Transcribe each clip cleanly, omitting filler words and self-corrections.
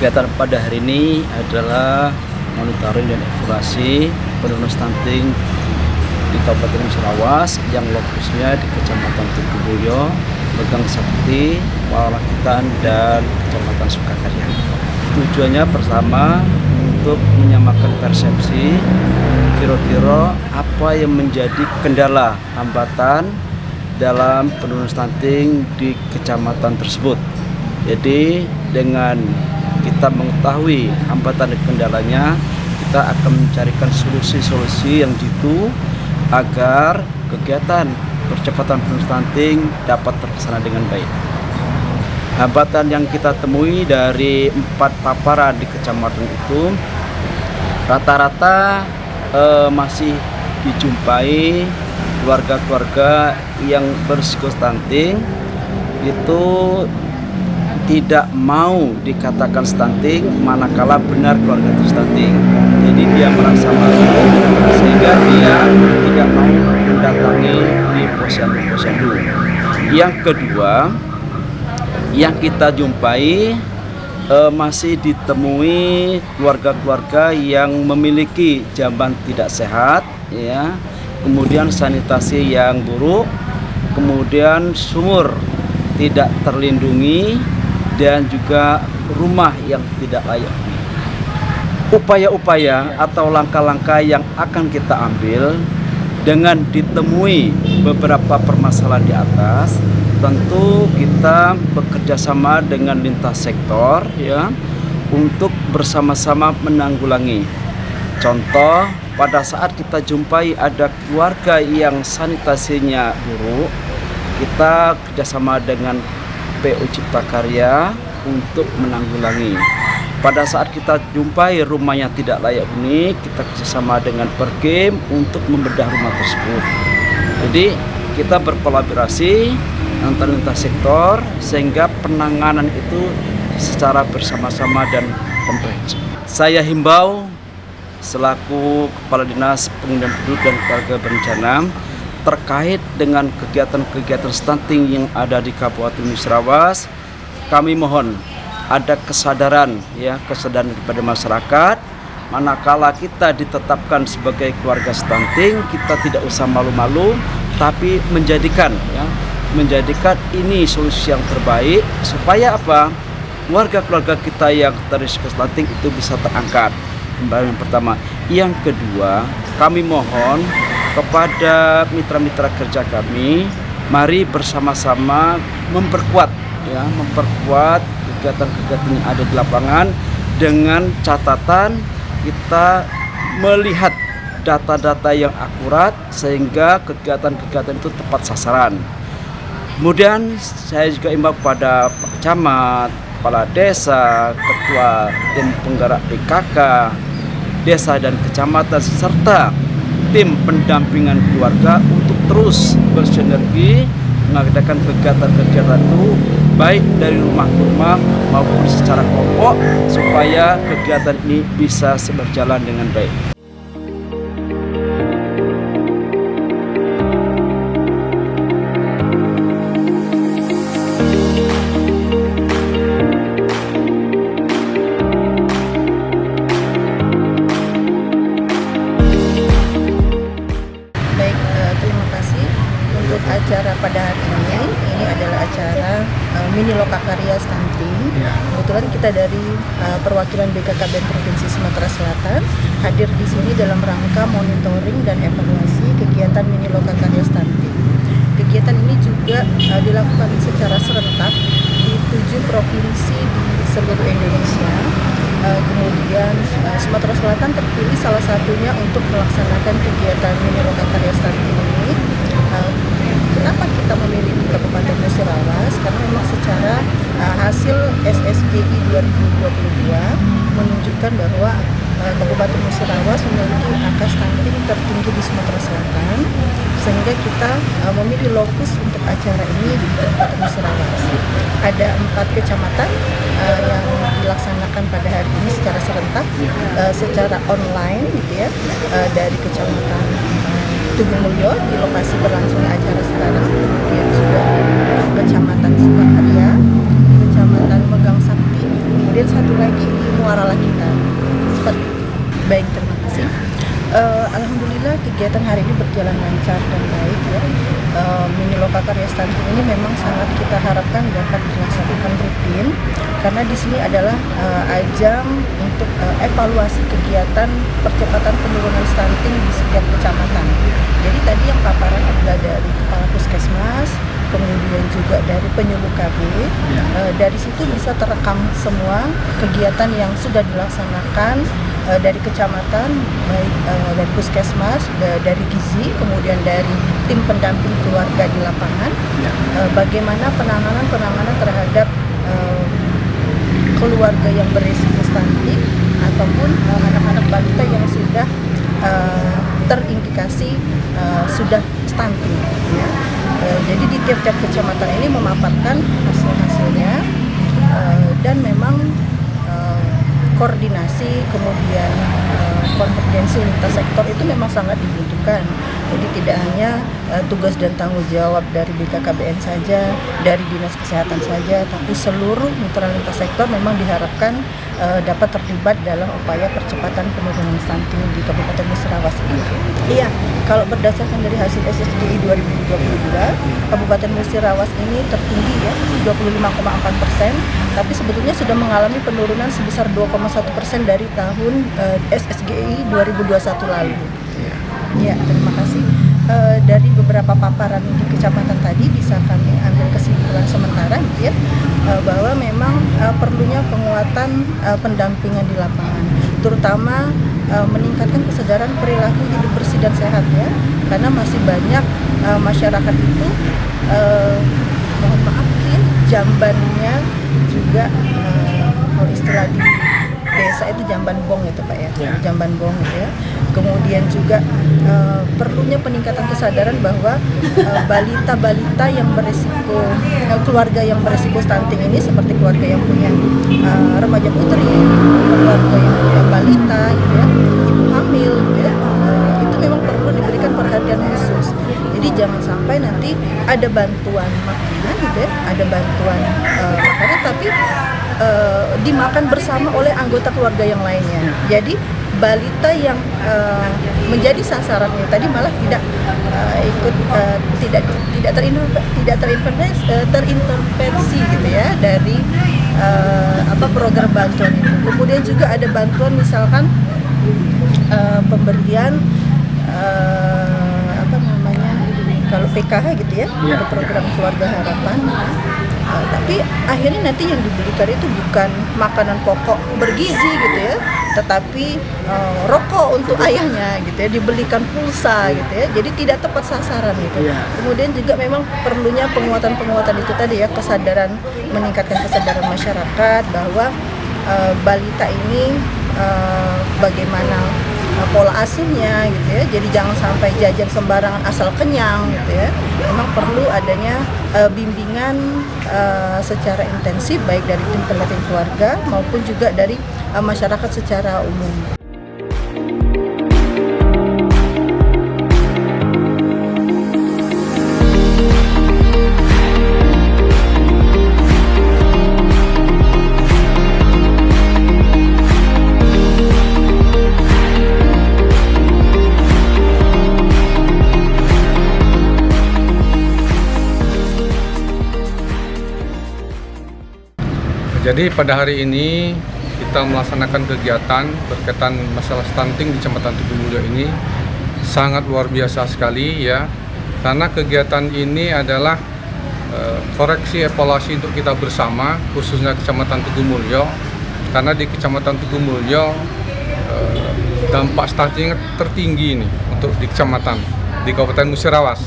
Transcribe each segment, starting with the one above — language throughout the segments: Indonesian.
Kegiatan pada hari ini adalah monitoring dan evaluasi penurunan stunting di Kabupaten Musirawas yang lokusnya di Kecamatan Tuguboyo, Megang Sakti, Walakitan, dan Kecamatan Sukakarya. Tujuannya pertama untuk menyamakan persepsi kira-kira apa yang menjadi kendala hambatan dalam penurunan stunting di kecamatan tersebut. Jadi dengan kita mengetahui hambatan dan kendalanya, kita akan mencarikan solusi-solusi yang jitu agar kegiatan percepatan penurunan stunting dapat terlaksana dengan baik. Hambatan yang kita temui dari 4 paparan di kecamatan itu rata-rata masih dijumpai keluarga-keluarga yang berisiko stunting itu tidak mau dikatakan stunting manakala benar keluarga itu stunting. Jadi dia merasa malu sehingga dia tidak mau mendatangi di posyandu. Yang kedua, yang kita jumpai masih ditemui keluarga-keluarga yang memiliki jamban tidak sehat, ya, kemudian sanitasi yang buruk, kemudian sumur tidak terlindungi, dan juga rumah yang tidak layak. Upaya-upaya atau langkah-langkah yang akan kita ambil dengan ditemui beberapa permasalahan di atas, tentu kita bekerja sama dengan lintas sektor, ya, untuk bersama-sama menanggulangi. Contoh, pada saat kita jumpai ada keluarga yang sanitasinya buruk, kita kerjasama dengan PU Cipta Karya untuk menanggulangi. Pada saat kita jumpai rumahnya tidak layak huni, kita kerjasama dengan Perkim untuk membedah rumah tersebut. Jadi kita berkolaborasi antar lintas sektor sehingga penanganan itu secara bersama-sama dan komprehensif. Saya himbau selaku Kepala Dinas Pengendalian Penduduk dan Keluarga Berencana terkait dengan kegiatan-kegiatan stunting yang ada di Kabupaten Musirawas, kami mohon ada kesadaran kepada masyarakat. Manakala kita ditetapkan sebagai keluarga stunting, kita tidak usah malu-malu, tapi menjadikan ini solusi yang terbaik supaya apa? Keluarga-keluarga kita yang berisiko stunting itu bisa terangkat. Yang pertama. Yang kedua, kami mohon kepada mitra-mitra kerja kami, mari bersama-sama memperkuat kegiatan-kegiatan yang ada di lapangan dengan catatan kita melihat data-data yang akurat sehingga kegiatan-kegiatan itu tepat sasaran. Kemudian saya juga imbau kepada Pak Camat, Kepala Desa, Ketua Tim Penggerak PKK, Desa dan Kecamatan serta tim pendampingan keluarga untuk terus bersinergi mengadakan kegiatan-kegiatan itu baik dari rumah ke rumah maupun secara kelompok supaya kegiatan ini bisa berjalan dengan baik. Untuk acara pada hari ini adalah acara mini lokakarya stunting. Kebetulan kita dari perwakilan BKKBN Provinsi Sumatera Selatan hadir di sini dalam rangka monitoring dan evaluasi kegiatan mini lokakarya stunting. Kegiatan ini juga dilakukan secara serentak di 7 provinsi di seluruh Indonesia. Kemudian Sumatera Selatan terpilih salah satunya untuk melaksanakan kegiatan mini lokakarya stunting ini. Kenapa kita memilih di Kabupaten Musirawas? Karena memang secara hasil SSGI 2022 menunjukkan bahwa Kabupaten Musirawas memiliki angka stunting tertinggi di Sumatera Selatan, sehingga kita memilih lokus untuk acara ini di Kabupaten Musirawas. Ada 4 kecamatan yang dilaksanakan pada hari ini secara serentak, secara online, gitu ya, dari Kecamatan Tuguboyo di lokasi berlangsungnya acara sekarang, kemudian juga Kecamatan Sukakarya, Kecamatan Megang Sakti, kemudian satu lagi muaralah kita. Seperti itu. Baik, terima kasih. Alhamdulillah kegiatan hari ini berjalan lancar dan baik ya. Mini Lokakarya Stunting ini memang sangat kita harapkan dapat dilaksanakan rutin karena di sini adalah ajang untuk evaluasi kegiatan percepatan penurunan stunting di setiap kecamatan. Jadi tadi yang paparan adalah dari Kepala Puskesmas, kemudian juga dari penyuluh KB. Dari situ bisa terekam semua kegiatan yang sudah dilaksanakan dari kecamatan, baik dari Puskesmas, dari Gizi, kemudian dari tim pendamping keluarga di lapangan. Bagaimana penanganan terhadap keluarga yang berisiko stunting ataupun anak-anak balita yang sudah terindikasi sudah stunting. Ya. Jadi di tiap-tiap kecamatan ini memaparkan hasil-hasilnya dan memang koordinasi kemudian konvergensi lintas sektor itu memang sangat dibutuhkan. Jadi tidak hanya tugas dan tanggung jawab dari BKKBN saja, dari Dinas Kesehatan saja, tapi seluruh mitra lintas sektor memang diharapkan dapat terlibat dalam upaya percepatan penurunan stunting di Kabupaten Musirawas ini. Iya, kalau berdasarkan dari hasil SSGI 2022, Kabupaten Musirawas ini tertinggi ya, 25,4%, tapi sebetulnya sudah mengalami penurunan sebesar 2,1% dari tahun SSGI 2021 lalu. Ya, terima kasih. Dari beberapa paparan di kecamatan tadi bisa kami ambil kesimpulan sementara gitu ya, bahwa memang perlunya penguatan pendampingan di lapangan, terutama meningkatkan kesadaran perilaku hidup bersih dan sehat ya, karena masih banyak masyarakat itu mohon maaf ya, jambannya juga kalau istilah di desa itu jamban bong gitu Pak ya, jamban bong gitu ya. Kemudian juga perlunya peningkatan kesadaran bahwa balita-balita yang beresiko, keluarga yang beresiko stunting ini seperti keluarga yang punya remaja putri, keluarga yang punya balita gitu ya, ibu hamil gitu ya, itu memang perlu diberikan perhatian khusus. Jadi jangan sampai nanti ada bantuan makanan gitu ya, ada bantuan makanan tapi dimakan bersama oleh anggota keluarga yang lainnya. Jadi balita yang menjadi sasarannya tadi malah tidak ikut tidak terintervensi gitu ya dari program bantuan itu. Kemudian juga ada bantuan misalkan pemberian kalau PKH gitu ya, ada program keluarga harapan. Tapi akhirnya nanti yang dibelikan itu bukan makanan pokok bergizi gitu ya, tetapi rokok untuk ayahnya gitu ya, dibelikan pulsa gitu ya, jadi tidak tepat sasaran gitu. Kemudian juga memang perlunya penguatan itu tadi ya, kesadaran, meningkatkan kesadaran masyarakat bahwa balita ini bagaimana pola asuhnya gitu ya, jadi jangan sampai jajan sembarangan asal kenyang gitu ya. Memang perlu adanya bimbingan secara intensif baik dari tim pendamping keluarga maupun juga dari masyarakat secara umum. Jadi pada hari ini kita melaksanakan kegiatan berkaitan masalah stunting di Kecamatan Tugumulyo ini sangat luar biasa sekali ya, karena kegiatan ini adalah koreksi evaluasi untuk kita bersama, khususnya Kecamatan Tugumulyo, karena di Kecamatan Tugumulyo dampak stunting tertinggi ini untuk di kecamatan di Kabupaten Musirawas.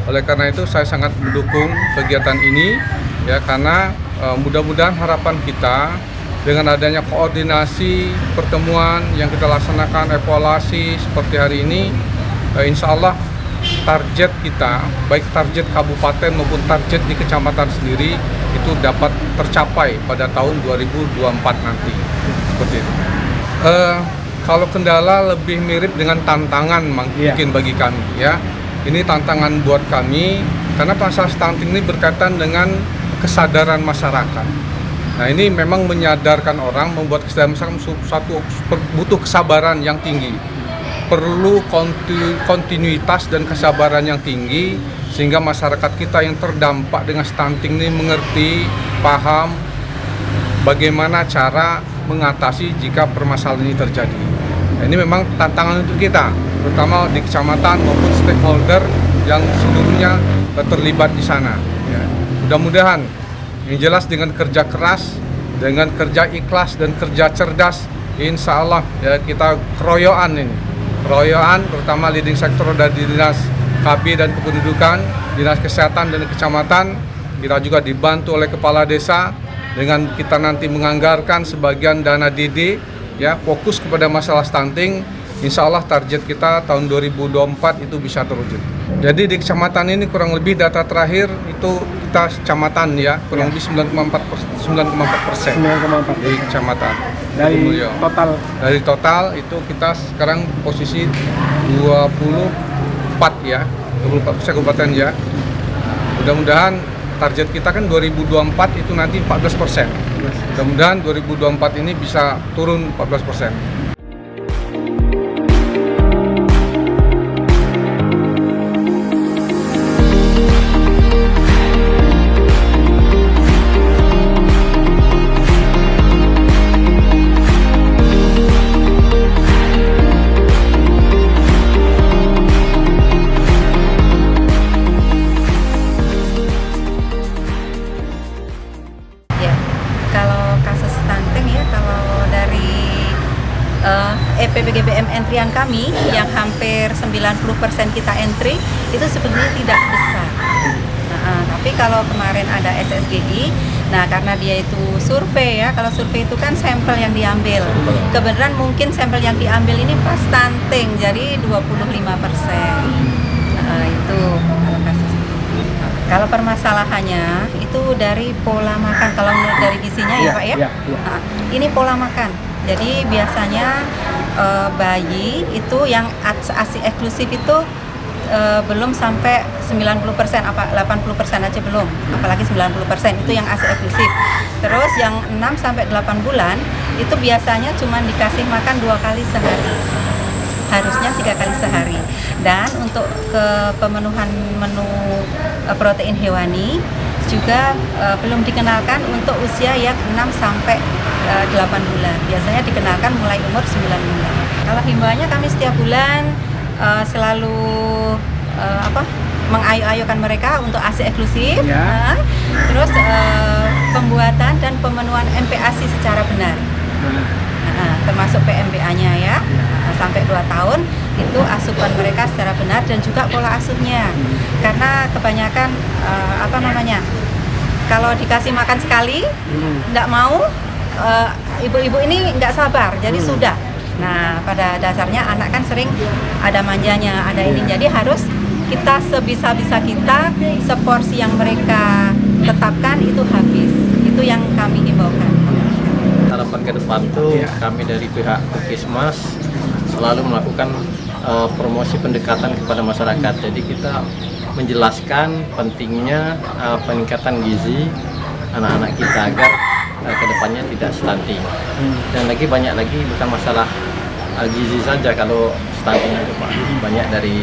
Oleh karena itu saya sangat mendukung kegiatan ini ya, karena mudah-mudahan harapan kita dengan adanya koordinasi pertemuan yang kita laksanakan, evaluasi seperti hari ini, insya Allah target kita, baik target kabupaten maupun target di kecamatan sendiri itu dapat tercapai pada tahun 2024 nanti. Seperti itu. Kalau kendala lebih mirip dengan tantangan mungkin bagi kami ya. Ini tantangan buat kami karena masalah stunting ini berkaitan dengan kesadaran masyarakat. Nah ini memang menyadarkan orang, membuat kesadaran satu butuh kesabaran yang tinggi, perlu kontinuitas dan kesabaran yang tinggi sehingga masyarakat kita yang terdampak dengan stunting ini mengerti, paham bagaimana cara mengatasi jika permasalahan ini terjadi. Nah, ini memang tantangan untuk kita, terutama di kecamatan maupun stakeholder yang seluruhnya terlibat di sana. Ya. Mudah-mudahan yang jelas dengan kerja keras, dengan kerja ikhlas dan kerja cerdas, insya Allah ya, kita keroyokan ini. Keroyokan terutama leading sektor dari Dinas KB dan Kependudukan, Dinas Kesehatan dan Kecamatan, kita juga dibantu oleh Kepala Desa dengan kita nanti menganggarkan sebagian dana DD ya, fokus kepada masalah stunting. Insya Allah target kita tahun 2024 itu bisa terwujud. Jadi di kecamatan ini kurang lebih data terakhir itu kita kecamatan ya, kurang lebih 9,4% di kecamatan. Dari total itu kita sekarang posisi 24 ya, 24% kabupaten ya. Mudah-mudahan target kita kan 2024 itu nanti 14%. Mudah-mudahan 2024 ini bisa turun 14%. EPBGBM entrian kami yang hampir 90% kita entry itu sebenarnya tidak besar. Tapi kalau kemarin ada SSGI, nah karena dia itu survei ya, kalau survei itu kan sampel yang diambil. Kebenaran mungkin sampel yang diambil ini pas stunting, jadi 25%. Itu kalau kasus itu. Kalau permasalahannya itu dari pola makan, kalau menurut dari gizinya ya Pak ya. Nah, ini pola makan. Jadi biasanya bayi itu yang ASI eksklusif itu belum sampai 90%, apa 80% aja belum, apalagi 90% itu yang ASI eksklusif. Terus yang 6 sampai 8 bulan itu biasanya cuma dikasih makan 2 kali sehari. Harusnya 3 kali sehari. Dan untuk pemenuhan menu protein hewani juga belum dikenalkan untuk usia yang 6 sampai 8 bulan. Biasanya dikenalkan mulai umur 9 bulan. Kalau himbauannya kami setiap bulan selalu mengayu-ayukan mereka untuk ASI eksklusif, terus pembuatan dan pemenuhan MPASI secara benar, termasuk PMBA-nya ya, sampai 2 tahun itu asupan mereka secara benar dan juga pola asuhnya, karena kebanyakan kalau dikasih makan sekali nggak mau, ibu-ibu ini nggak sabar, jadi sudah. Nah, pada dasarnya anak kan sering ada manjanya, ada ini, jadi harus kita sebisa-bisa kita seporsi yang mereka tetapkan itu habis. Itu yang kami himbaukan. Harapan ke depan tuh kami dari pihak Puskesmas selalu melakukan promosi pendekatan kepada masyarakat. Jadi kita menjelaskan pentingnya peningkatan gizi anak-anak kita agar kedepannya tidak stunting. Dan lagi banyak lagi, bukan masalah gizi saja kalau stunting itu Pak. Banyak dari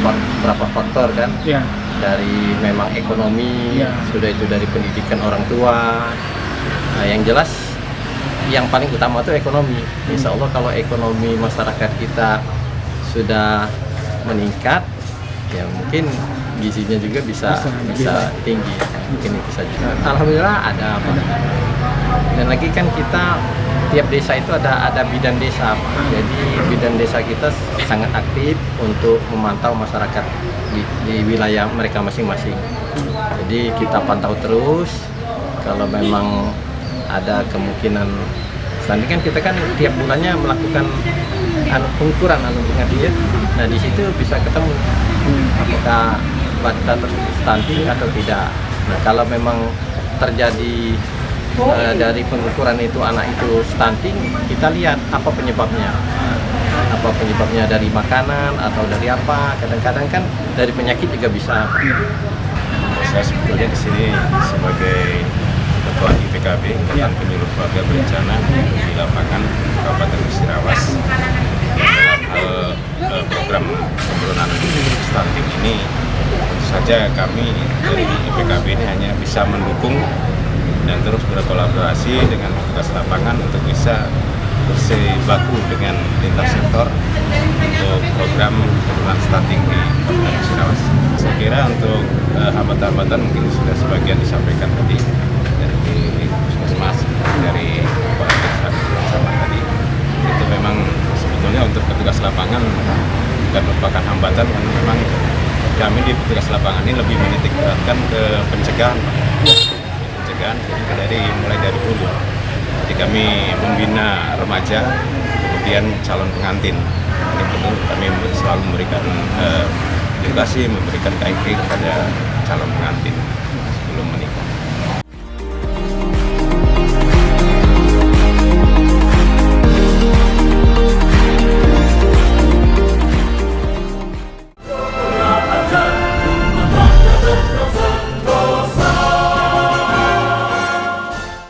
beberapa faktor kan, dari memang ekonomi, sudah itu dari pendidikan orang tua. Nah, yang jelas yang paling utama itu ekonomi. Insya Allah kalau ekonomi masyarakat kita sudah meningkat, ya mungkin gizinya juga bisa tinggi, mungkin itu saja. Alhamdulillah ada apa. Dan lagi kan kita tiap desa itu ada bidan desa, jadi bidan desa kita sangat aktif untuk memantau masyarakat di wilayah mereka masing-masing. Jadi kita pantau terus, kalau memang ada kemungkinan stunting kan kita kan tiap bulannya melakukan pengukuran dengan diet. Nah di situ bisa ketemu apakah balita tersebut stunting atau tidak. Nah kalau memang terjadi dari pengukuran itu anak itu stunting, kita lihat apa penyebabnya. Apa penyebabnya dari makanan atau dari apa? Kadang-kadang kan dari penyakit juga bisa. Saya sebetulnya di sini sebagai Ketua IPKB, Ikatan Penyuluh Keluarga Berencana di lapangan Kabupaten Musirawas. Dalam hal program penurunan stunting ini, tentu saja kami dari IPKB ini hanya bisa mendukung dan terus berkolaborasi dengan petugas lapangan untuk bisa bersebaku dengan lintas sektor untuk program penurunan stunting di Kabupaten Musirawas. Saya kira untuk hambatan-hambatan mungkin sudah sebagian disampaikan tadi dari Puskesmas, dari Kepala Desa sama tadi. Itu memang sebetulnya untuk petugas lapangan bukan merupakan hambatan, karena memang kami di petugas lapangan ini lebih menitik beratkan ke pencegahan, jadi mulai dari hulu. Jadi kami membina remaja, kemudian calon pengantin. Ini perlu kami selalu memberikan edukasi, memberikan guiding kepada calon pengantin.